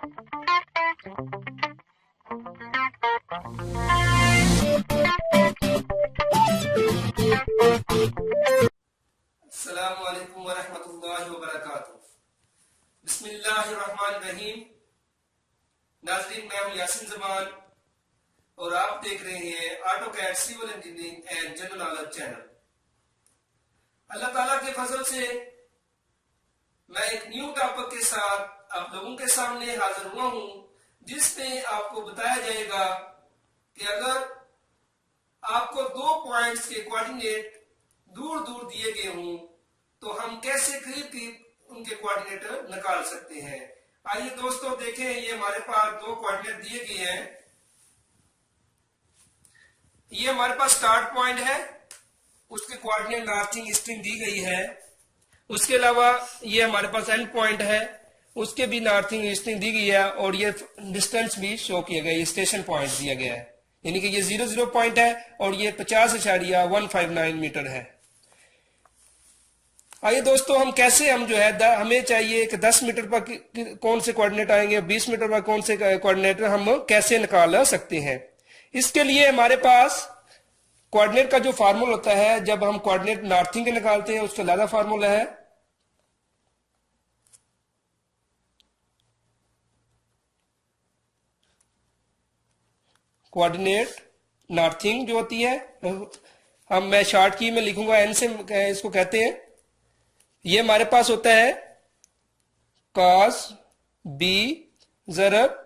अस्सलामु अलैकुम वरहमतुल्लाहि वबरकातुहू। बिस्मिल्लाहिर्रहमानिर्रहीम। नाज़रीन, मैं हूं यासीन ज़मान और आप देख रहे हैं AutoCAD civil engineering and general knowledge channel. अल्लाह ताला के फजल से मैं एक न्यू टॉपिक के साथ आप लोगों के सामने हाजिर हुआ हूं, जिसमें आपको बताया जाएगा कि अगर आपको 2 पॉइंट्स के कोऑर्डिनेट दूर दूर दिए गए हों तो हम कैसे करीब करीब उनके कोऑर्डिनेट निकाल सकते हैं। आइए दोस्तों देखें, ये हमारे पास 2 कोऑर्डिनेट दिए गए हैं। ये हमारे पास स्टार्ट पॉइंट है, उसके कोऑर्डिनेट नॉर्थिंग ईस्टिंग दी गई है। उसके अलावा ये हमारे पास एंड पॉइंट है, उसके भी नॉर्थिंग ईस्टिंग दी गई है और ये डिस्टेंस भी शो किया गया है, ये स्टेशन पॉइंट दिया गया है, यानी कि ये 00 पॉइंट है और ये 50.159 मीटर है। आइए दोस्तों, हम कैसे हम जो है हमें चाहिए कि 10 मीटर पर कौन से कोऑर्डिनेट आएंगे, 20 मीटर पर कौन से कोऑर्डिनेट हम कैसे निकाल सकते हैं। इसके लिए हमारे पास कोऑर्डिनेट का जो फार्मूला होता है, जब हम कोऑर्डिनेट नॉर्थिंग के निकालते हैं उसका अलग फार्मूला है। कोऑर्डिनेट नॉर्थिंग जो होती है, मैं शॉर्ट की में लिखूंगा, एन से इसको कहते हैं। ये हमारे पास होता है cos b ज़रब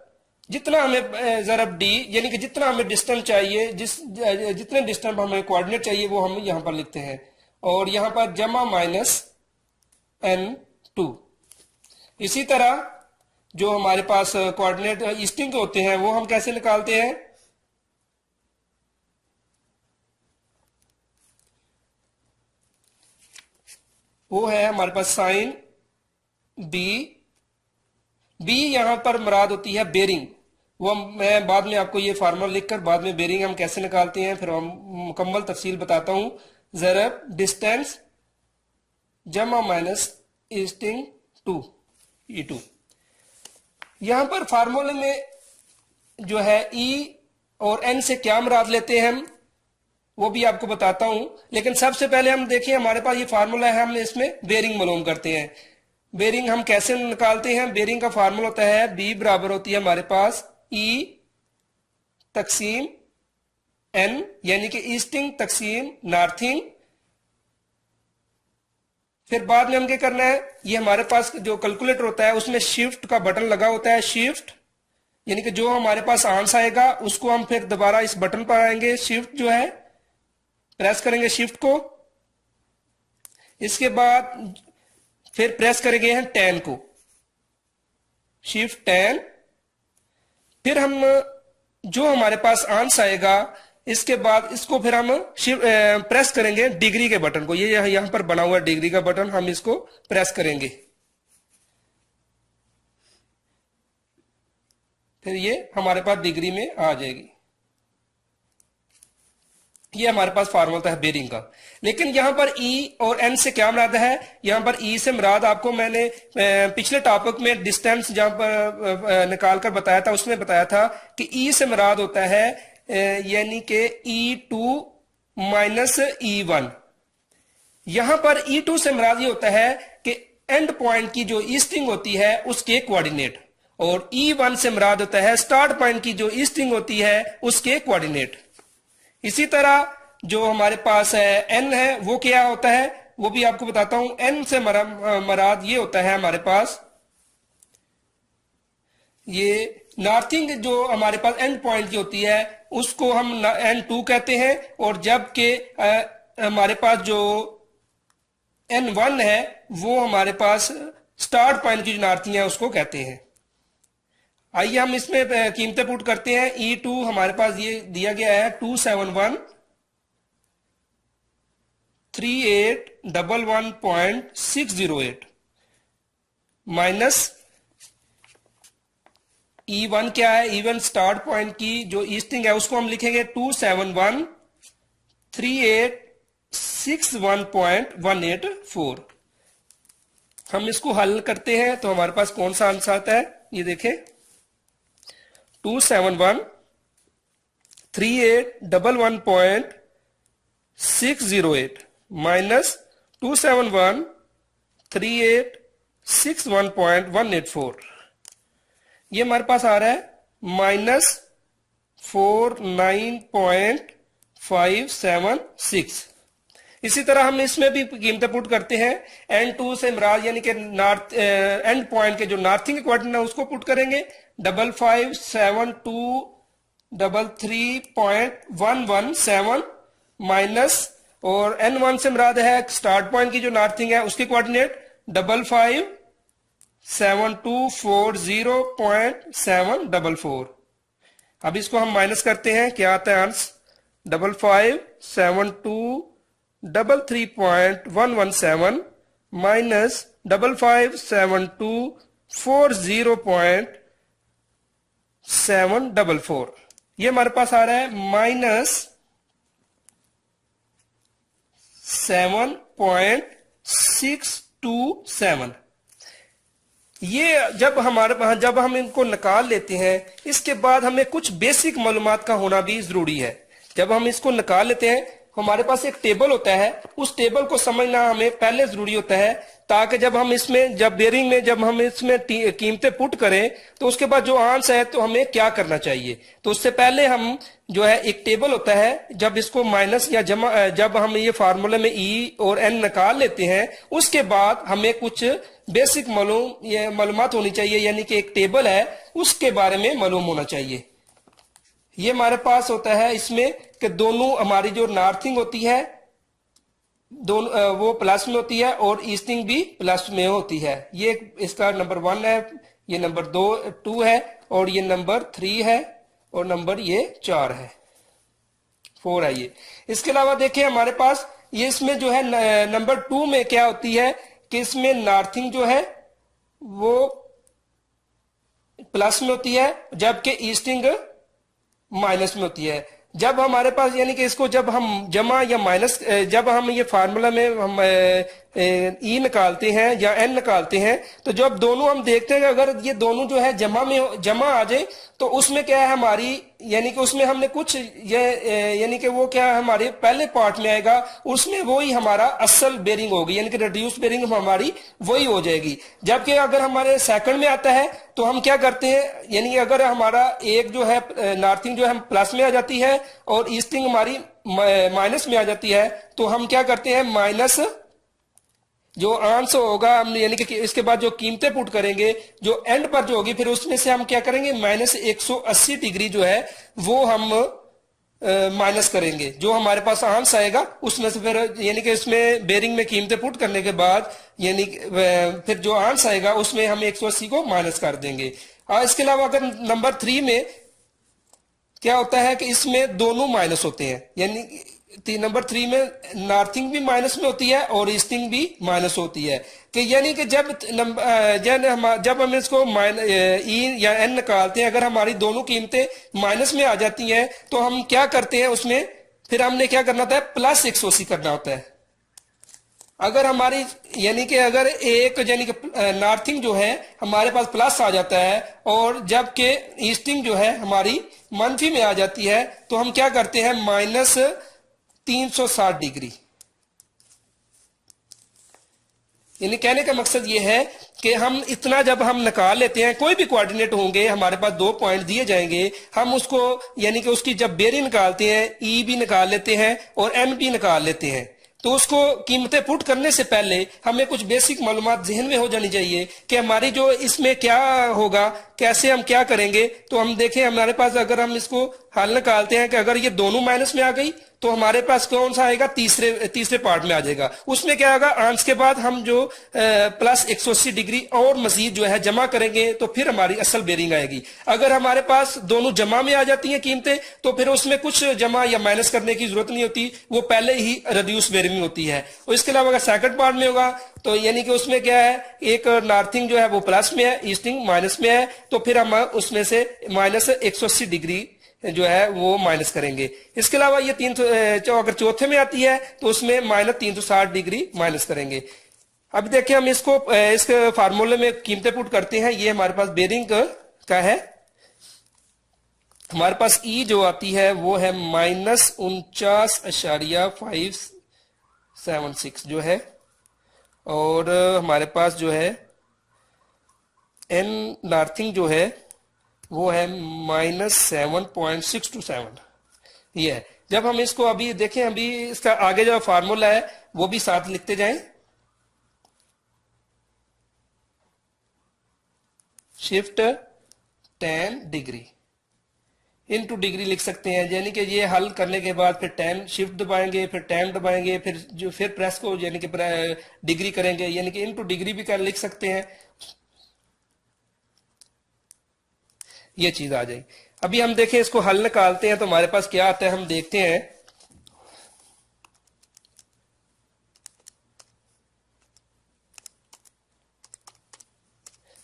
जितना हमें ज़रब d, यानी कि जितना हमें डिस्टेंस चाहिए, जितने डिस्टेंस हमें कोऑर्डिनेट चाहिए वो हम यहां पर लिखते हैं, और यहां पर जमा माइनस n2। इसी तरह जो हमारे पास कोऑर्डिनेट ईस्टिंग के होते हैं वो हम कैसे निकालते हैं। वो है हमारे पास साइन बी यहां पर मुराद होती है बेरिंग। वो मैं बाद में आपको ये फार्मूला लिखकर बाद में बेरिंग हम कैसे निकालते हैं फिर हम मुकम्मल तफसील बताता हूं। ज़रब डिस्टेंस जमा माइनस ईस्टिंग 2 E2। यहां पर फार्मूले में जो है E और N से क्या मुराद लेते हैं हम वो भी आपको बताता हूं, लेकिन सबसे पहले हम देखिए हमारे पास ये फार्मूला है, हम इसमें बेरिंग मालूम करते हैं। बेरिंग हम कैसे निकालते हैं। बेरिंग का फार्मूला होता है B बराबर होती है हमारे पास E तकसीम N, यानी कि ईस्टिंग तकसीम नॉर्थिंग। फिर बाद में हम क्या करना है, ये हमारे पास जो कैलकुलेटर होता है उसमें शिफ्ट का बटन लगा होता है, शिफ्ट यानी कि जो हमारे पास आंसर आएगा उसको हम फिर दोबारा इस बटन पर आएंगे, शिफ्ट जो है प्रेस करेंगे शिफ्ट को, इसके बाद फिर प्रेस करेंगे हैं 10 को, शिफ्ट 10। फिर हम जो हमारे पास आंसर आएगा इसके बाद इसको फिर हम प्रेस करेंगे डिग्री के बटन को, ये यहां पर बना हुआ डिग्री का बटन, हम इसको प्रेस करेंगे, फिर ये हमारे पास डिग्री में आ जाएगी। ये हमारे पास फार्मूला है बेरिंग का। लेकिन यहां पर E और N से क्या मुराद है। यहां पर E से मुराद आपको मैंने पिछले टॉपिक में डिस्टेंस जहां पर निकाल कर बताया था उसमें बताया था कि E से मुराद होता है यानी कि E2 माइनस E1। यहां पर E2 से मुराद ये होता है कि एंड पॉइंट की जो ईस्टिंग होती है उसके कोऑर्डिनेट, और E1 से मुराद होता है स्टार्ट पॉइंट की जो ईस्टिंग होती है उसके कोऑर्डिनेट। इसी तरह जो हमारे पास है N है वो क्या होता है वो भी आपको बताता हूं। N से मराद ये होता है हमारे पास ये नॉर्थिंग जो हमारे पास एंड पॉइंट की होती है उसको हम N2 कहते हैं, और जबकि हमारे पास जो N1 है वो हमारे पास स्टार्ट पॉइंट की जो नॉर्थिंग है उसको कहते हैं। आइए हम इसमें कीमतें पुट करते हैं। E2 हमारे पास ये दिया गया है 2713811.608 माइनस E1 क्या है, E1 स्टार्ट पॉइंट की जो ईस्टिंग है उसको हम लिखेंगे 2713861.184। हम इसको हल करते हैं तो हमारे पास कौन सा आंसर आता है ये देखें। 2713811.608 माइनस 2713861.184, ये हमारे पास आ रहा है माइनस 49.576। इसी तरह हम इसमें भी कीमतें पुट करते हैं। N2 से मराद यानी कि नॉर्थ एंड पॉइंट के जो नॉर्थिंग क्वाड्रेंट है उसको पुट करेंगे 557233.117 माइनस, और N1 से मराद है स्टार्ट पॉइंट की जो नॉर्थिंग है उसके कोऑर्डिनेट 557240.744। अब इसको हम माइनस करते हैं, क्या आता है आंसर 557233.117 माइनस 557240.744, ये हमारे पास आ रहा है माइनस 7.627। ये जब हम इनको निकाल लेते हैं, इसके बाद हमें कुछ बेसिक मालूमात का होना भी जरूरी है। जब हम इसको निकाल लेते हैं, हमारे पास एक टेबल होता है, उस टेबल को समझना हमें पहले जरूरी होता है, ताकि जब हम इसमें बेरिंग में जब हम इसमें कीमतें पुट करें तो उसके बाद जो आंसर है तो हमें क्या करना चाहिए। तो उससे पहले हम जो है एक टेबल होता है, जब इसको माइनस या जमा, जब हम ये फार्मूले में ई और एन निकाल लेते हैं, उसके बाद हमें कुछ बेसिक मालूमात होनी चाहिए, यानी कि एक टेबल है उसके बारे में मालूम होना चाहिए। ये हमारे पास होता है इसमें कि दोनों हमारी जो नॉर्थिंग होती है दोनों वो प्लस में होती है और ईस्टिंग भी प्लस में होती है। ये इसका नंबर 1 है, ये नंबर 2 है, और ये नंबर 3 है, और नंबर ये 4 है, 4 है ये। इसके अलावा देखिए हमारे पास ये इसमें जो है नंबर 2 में क्या होती है कि इसमें नॉर्थिंग जो है वो प्लस में होती है, जबकि ईस्टिंग माइनस में होती है। जब हमारे पास यानी कि इसको जब हम जमा या माइनस, जब हम ये फार्मूला में हम ई निकालते हैं या एन निकालते हैं, तो जब दोनों हम देखते हैं कि अगर ये दोनों जो है जमा आ जाए तो उसमें क्या है हमारी, यानी कि उसमें हमने कुछ ये यानी कि वो क्या है हमारे पहले पार्ट में आएगा, उसमें वही हमारा असल बेरिंग होगी, यानी कि रिड्यूस बेरिंग हमारी वही हो जाएगी। जबकि अगर हमारे सेकंड में आता है तो हम क्या करते हैं, यानी कि अगर हमारा एक जो है नॉर्थिंग जो है हम प्लस में आ जाती है और ईस्टिंग हमारी माइनस में आ जाती है, तो हम क्या करते हैं माइनस जो आंसर होगा हम यानी कि इसके बाद जो कीमतें पुट करेंगे जो एंड पर जो होगी, फिर उसमें से हम क्या करेंगे माइनस 180 डिग्री जो है वो हम माइनस करेंगे। जो हमारे पास आंसर आएगा उसमें से फिर यानी कि इसमें बेरिंग में कीमतें पुट करने के बाद यानी फिर जो आंसर आएगा उसमें हम 180 को माइनस कर देंगे। और इसके अलावा अगर नंबर 3 में क्या होता है कि इसमें दोनों माइनस होते हैं, यानी नंबर 3 में नॉर्थिंग भी माइनस में होती है और ईस्टिंग भी माइनस होती है, कि यानी कि जब हम इसको ई या एन निकालते हैं, अगर हमारी दोनों कीमतें माइनस में आ जाती हैं तो हम क्या करते हैं उसमें फिर हमने क्या करना होता है प्लस 180 करना होता है। अगर हमारी यानी कि अगर एक यानी कि नॉर्थिंग जो है हमारे पास प्लस आ जाता है और जबकि ईस्टिंग जो है हमारी मंफी में आ जाती है, तो हम क्या करते हैं माइनस 360 डिग्री। यानी कहने का मकसद ये है कि हम इतना जब हम निकाल लेते हैं, कोई भी कोऑर्डिनेट होंगे हमारे पास 2 पॉइंट दिए जाएंगे, हम उसको यानी कि उसकी जब बेरिंग निकालते हैं ई भी निकाल लेते हैं और एन भी निकाल लेते हैं, तो उसको कीमतें पुट करने से पहले हमें कुछ बेसिक मालूमात जहन में हो जानी चाहिए कि हमारी जो इसमें क्या होगा, कैसे हम क्या करेंगे। तो हम देखें हमारे पास अगर हम इसको हल निकालते हैं कि अगर ये दोनों माइनस में आ गई तो हमारे पास कौन सा आएगा तीसरे पार्ट में आ जाएगा। उसमें क्या होगा आंसर के बाद हम जो प्लस 180 डिग्री और मजीद जो है जमा करेंगे तो फिर हमारी असल बेरिंग आएगी। अगर हमारे पास दोनों जमा में आ जाती हैं कीमतें तो फिर उसमें कुछ जमा या माइनस करने की जरूरत नहीं होती, वो पहले ही रिड्यूस बेरिंग होती है। और इसके अलावा अगर सेकंड पार्ट में होगा तो यानी कि उसमें क्या है एक नॉर्थिंग जो है वो प्लस में है, ईस्टिंग माइनस में है, तो फिर हम उसमें से माइनस 180 डिग्री जो है वो माइनस करेंगे। इसके अलावा ये अगर चौथे में आती है तो उसमें माइनस 360 डिग्री माइनस करेंगे। अब देखिए हम इसको इस फार्मूले में कीमतें पुट करते हैं। ये हमारे पास बेरिंग का है हमारे पास ई जो आती है वो है -49.576 जो है, और हमारे पास जो है एन नॉर्थिंग जो है वो है -7.627। ये है। जब हम इसको अभी देखें, अभी इसका आगे जो फार्मूला है वो भी साथ लिखते जाएं। शिफ्ट 10 डिग्री इनटू डिग्री लिख सकते हैं, यानी कि ये हल करने के बाद फिर 10 शिफ्ट दबाएंगे, फिर 10 दबाएंगे, फिर प्रेस को यानी कि डिग्री करेंगे, यानी कि इनटू डिग्री भी कर लिख सकते हैं। ये चीज आ जाएगी। अभी हम देखें, इसको हल निकालते हैं तो हमारे पास क्या आता है, हम देखते हैं।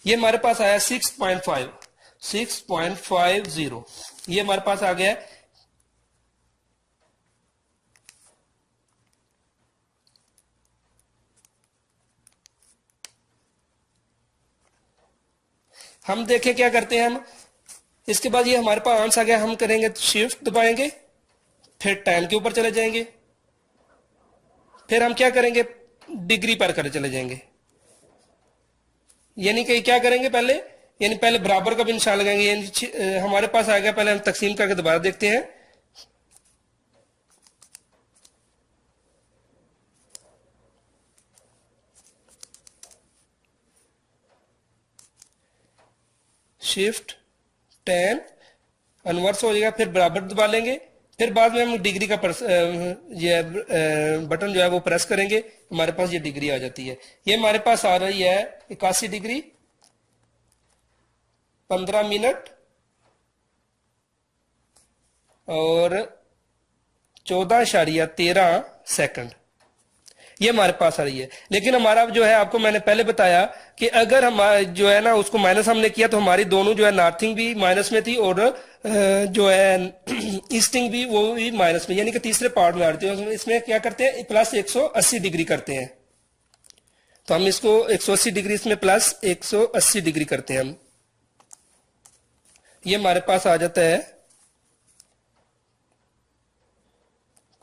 ये हमारे पास आया 6.50, ये हमारे पास आ गया। हम देखें क्या करते हैं हम, इसके बाद ये हमारे पास आंसर आ गया, हम करेंगे शिफ्ट दबाएंगे, फिर टाइम के ऊपर चले जाएंगे, फिर हम क्या करेंगे डिग्री पर कर चले जाएंगे। यानी कि क्या करेंगे पहले, यानी पहले बराबर का भी निशान लगाएंगे, यानी हमारे पास आ गया। पहले हम तकसीम करके दोबारा देखते हैं। शिफ्ट 10 अनवर्स हो जाएगा, फिर बराबर दबा लेंगे, फिर बाद में हम डिग्री का ये बटन जो है वो प्रेस करेंगे, हमारे पास ये डिग्री आ जाती है। ये हमारे पास आ रही है 81 डिग्री 15 मिनट और 14.13 सेकंड, ये हमारे पास आ रही है। लेकिन हमारा जो है, आपको मैंने पहले बताया कि अगर हम जो है ना उसको माइनस हमने किया तो हमारी दोनों जो है नॉर्थिंग भी माइनस में थी और जो है ईस्टिंग भी वो भी माइनस में, यानी कि तीसरे पार्ट में आ रही थी। इसमें क्या करते हैं प्लस 180 डिग्री करते हैं, तो हम इसको 180 डिग्री इसमें प्लस 180 डिग्री करते हैं हम। ये हमारे पास आ जाता है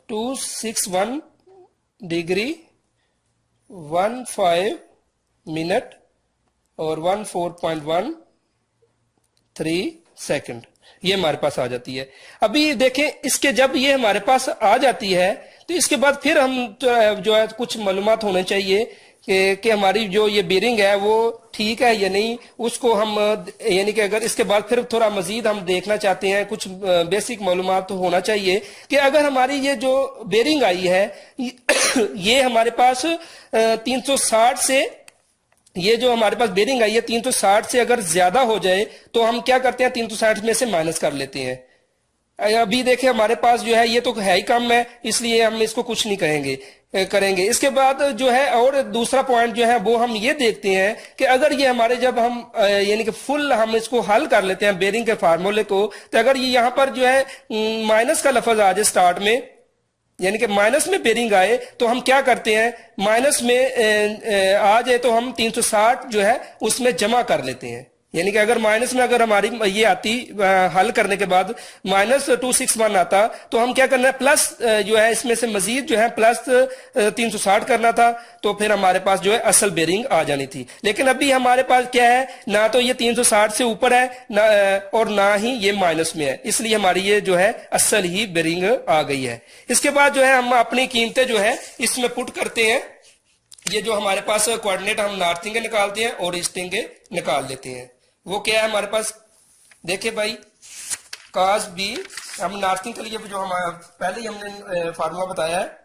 261 डिग्री 15 मिनट और 14.13 सेकंड, ये हमारे पास आ जाती है। अभी देखें, इसके जब ये हमारे पास आ जाती है तो इसके बाद फिर हम जो है कुछ मालूमात होने चाहिए कि हमारी जो ये बेरिंग है वो ठीक है या नहीं, उसको हम यानी कि अगर इसके बाद फिर थोड़ा मजीद हम देखना चाहते हैं, कुछ बेसिक मालूमात तो होना चाहिए कि अगर हमारी ये जो बेरिंग आई है ये हमारे पास 360 से, ये जो हमारे पास बेरिंग आई है 360 से अगर ज्यादा हो जाए तो हम क्या करते हैं 360 में से माइनस कर लेते हैं। अभी देखें हमारे पास जो है ये तो है ही कम है, इसलिए हम इसको कुछ नहीं करेंगे। इसके बाद जो है और दूसरा पॉइंट जो है वो हम ये देखते हैं कि अगर ये हमारे जब हम यानी कि फुल हम इसको हल कर लेते हैं बेरिंग के फार्मूले को, तो अगर ये यहाँ पर जो है माइनस का लफज आ जाए स्टार्ट में, यानी कि माइनस में बेरिंग आए, तो हम क्या करते हैं माइनस में आ जाए तो हम 360 जो है उसमें जमा कर लेते हैं। यानी कि अगर माइनस में अगर हमारी ये आती हल करने के बाद -261 आता, तो हम क्या करना है प्लस जो है इसमें से मजीद जो है प्लस 360 करना था, तो फिर हमारे पास जो है असल बेरिंग आ जानी थी। लेकिन अभी हमारे पास क्या है, ना तो ये 360 से ऊपर है ना और ना ही ये माइनस में है, इसलिए हमारी ये जो है असल ही बेरिंग आ गई है। इसके बाद जो है हम अपनी कीमतें जो है इसमें पुट करते हैं। ये जो हमारे पास कोऑर्डिनेट हम नॉर्थिंग के निकालते हैं और ईस्टिंग के निकाल लेते हैं। वो क्या है हमारे पास, देखिए भाई काज बी, हम नॉर्थिंग के लिए जो हमारा पहले ही हमने फार्मूला बताया है,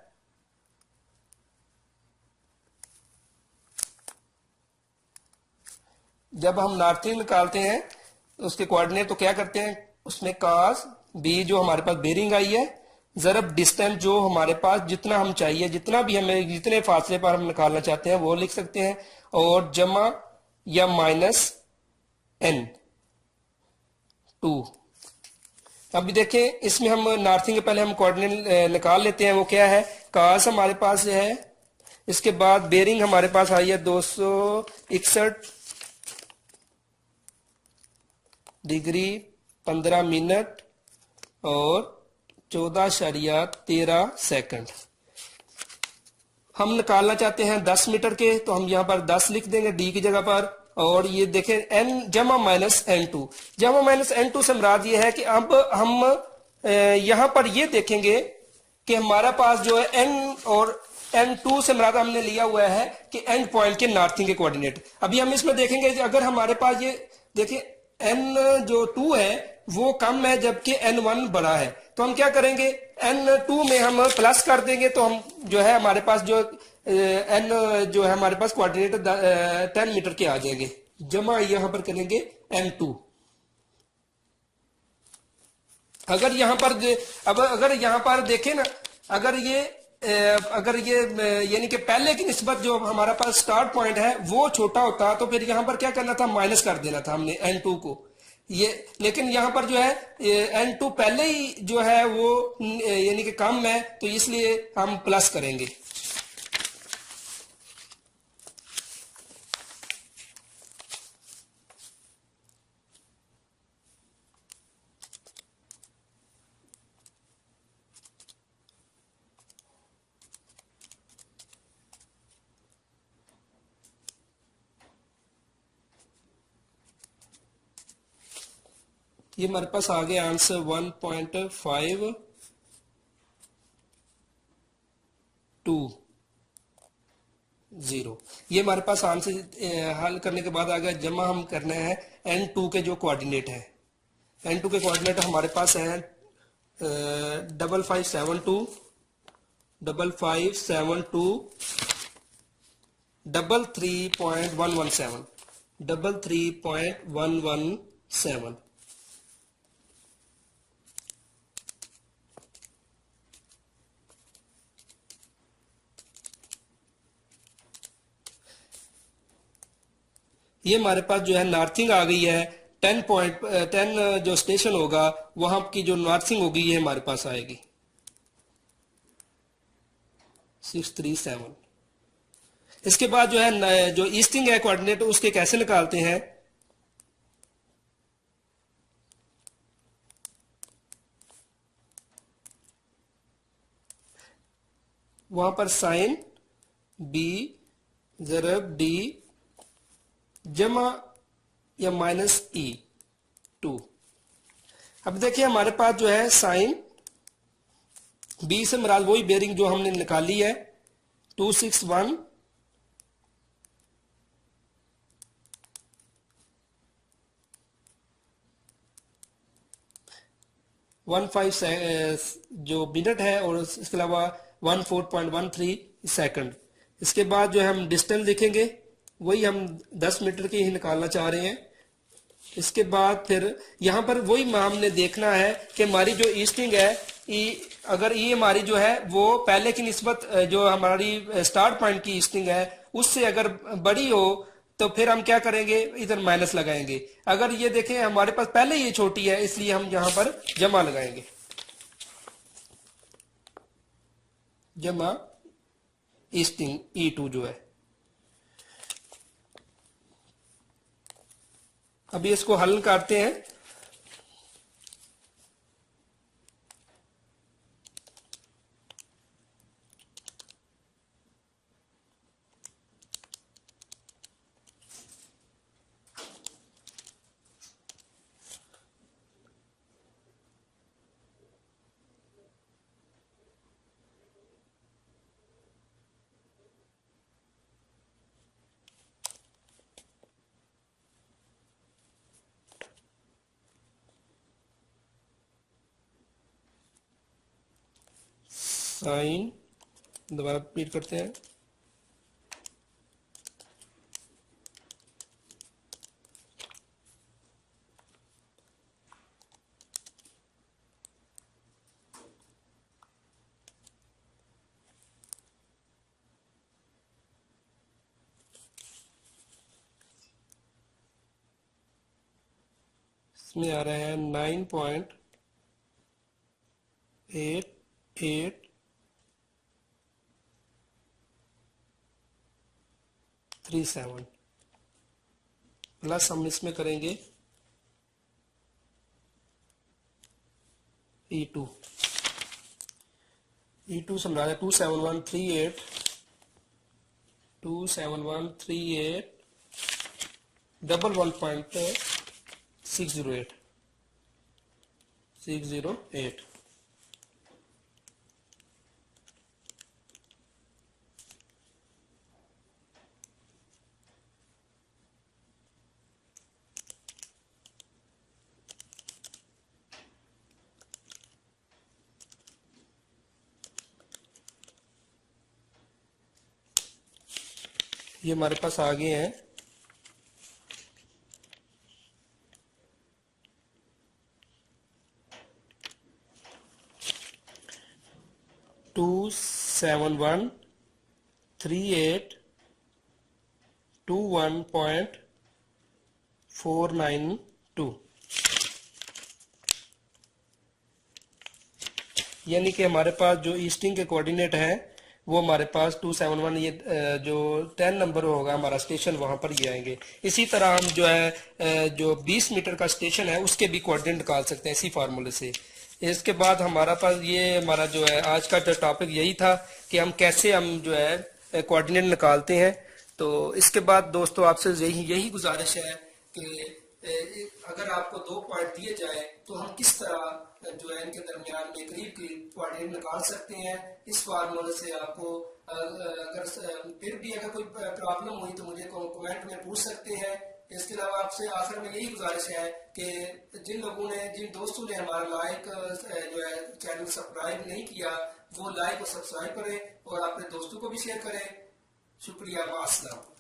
जब हम नॉर्थिंग निकालते हैं उसके कोऑर्डिनेट तो क्या करते हैं, उसमें काज बी जो हमारे पास बेरिंग आई है जरब डिस्टेंस जो हमारे पास जितना हम चाहिए, जितना भी हमें जितने फासले पर हम निकालना चाहते हैं वो लिख सकते हैं, और जमा या माइनस n 2। अभी देखें इसमें हम नॉर्थिंग के पहले हम कोऑर्डिनेट निकाल लेते हैं। वो क्या है, कास हमारे पास है, इसके बाद बेरिंग हमारे पास आई है 261 डिग्री 15 मिनट और 14.13 हम निकालना चाहते हैं 10 मीटर के, तो हम यहाँ पर 10 लिख देंगे डी की जगह पर। और ये देखें एन जमा माइनस एन टू, जमा माइनस एन टू से मुराद ये है कि अब हम यहाँ पर ये देखेंगे कि हमारा पास जो है एन और एन टू से मुराद हमने लिया हुआ है कि एंड पॉइंट के नॉर्थिंग के कोऑर्डिनेट। अभी हम इसमें देखेंगे कि अगर हमारे पास ये देखिए एन जो टू है वो कम है जबकि एन वन बड़ा है, तो हम क्या करेंगे एन टू में हम प्लस कर देंगे, तो हम जो है हमारे पास जो एन जो है हमारे पास कोऑर्डिनेट 10 मीटर के आ जाएंगे। जमा यहां पर करेंगे एन टू। अगर यहां पर अब अगर यहां पर देखें ना, अगर ये यानी कि पहले की निस्बत जो हमारा पास स्टार्ट पॉइंट है वो छोटा होता, तो फिर यहां पर क्या करना था, माइनस कर देना था हमने एन टू को ये। लेकिन यहां पर जो है एन टू पहले ही जो है वो यानी कि कम है, तो इसलिए हम प्लस करेंगे। ये हमारे पास आ गया आंसर 1.52। ये हमारे पास आंसर हल करने के बाद आ गया। जमा हम करना है एन टू के जो कोऑर्डिनेट है, एन टू के कोऑर्डिनेट हमारे पास है 5572 5572 33.117 33.117। ये हमारे पास जो है नॉर्थिंग आ गई है 10 जो स्टेशन होगा वहां की जो नॉर्थिंग होगी ये हमारे पास आएगी 637। इसके बाद जो है जो ईस्टिंग है कोऑर्डिनेट उसके कैसे निकालते हैं, वहां पर साइन बी जरब डी जमा या माइनस ई टू। अब देखिए हमारे पास जो है साइन बी से मुराद वही बेरिंग जो हमने निकाली है 261 15 जो मिनट है और इसके अलावा 14.13 सेकंड। इसके बाद जो है हम डिस्टेंस लिखेंगे, वही हम 10 मीटर की ही निकालना चाह रहे हैं। इसके बाद फिर यहां पर वही हमने देखना है कि हमारी जो ईस्टिंग है अगर ये हमारी जो है वो पहले की निस्बत जो हमारी स्टार्ट पॉइंट की ईस्टिंग है उससे अगर बड़ी हो तो फिर हम क्या करेंगे, इधर माइनस लगाएंगे। अगर ये देखें हमारे पास पहले ये छोटी है इसलिए हम यहां पर जमा लगाएंगे, जमा ईस्टिंग E2 जो है। अभी इसको हल करते हैं। साइन दोबारा रिपीट करते हैं, इसमें आ रहे हैं 9.8837 प्लस हम इसमें करेंगे E2 समझा दें 27138 11.608 ये हमारे पास आ गए हैं। टू 713821.492 यानी कि हमारे पास जो ईस्टिंग के कोऑर्डिनेट है वो हमारे पास 271 ये जो 10 नंबर होगा हमारा स्टेशन वहां पर ये आएंगे। इसी तरह हम जो है जो 20 मीटर का स्टेशन है उसके भी कोऑर्डिनेट निकाल सकते हैं इसी फार्मूले से। इसके बाद हमारा पास ये हमारा जो है आज का जो टॉपिक यही था कि हम कैसे हम जो है कोऑर्डिनेट निकालते हैं। तो इसके बाद दोस्तों आपसे यही गुजारिश है कि अगर आपको 2 पॉइंट दिए जाए तो हम किस तरह जो है इनके दरमियान में करीब कोऑर्डिनेट निकाल सकते हैं। इस फार्मूले से आपको अगर फिर भी अगर कोई प्रॉब्लम हुई तो मुझे कमेंट में पूछ सकते हैं। इसके अलावा आपसे आखिर में यही गुजारिश है कि जिन दोस्तों ने हमारा जो है चैनल सब्सक्राइब नहीं किया वो लाइक और सब्सक्राइब करें और अपने दोस्तों को भी शेयर करें। शुक्रिया, वास्सलाम।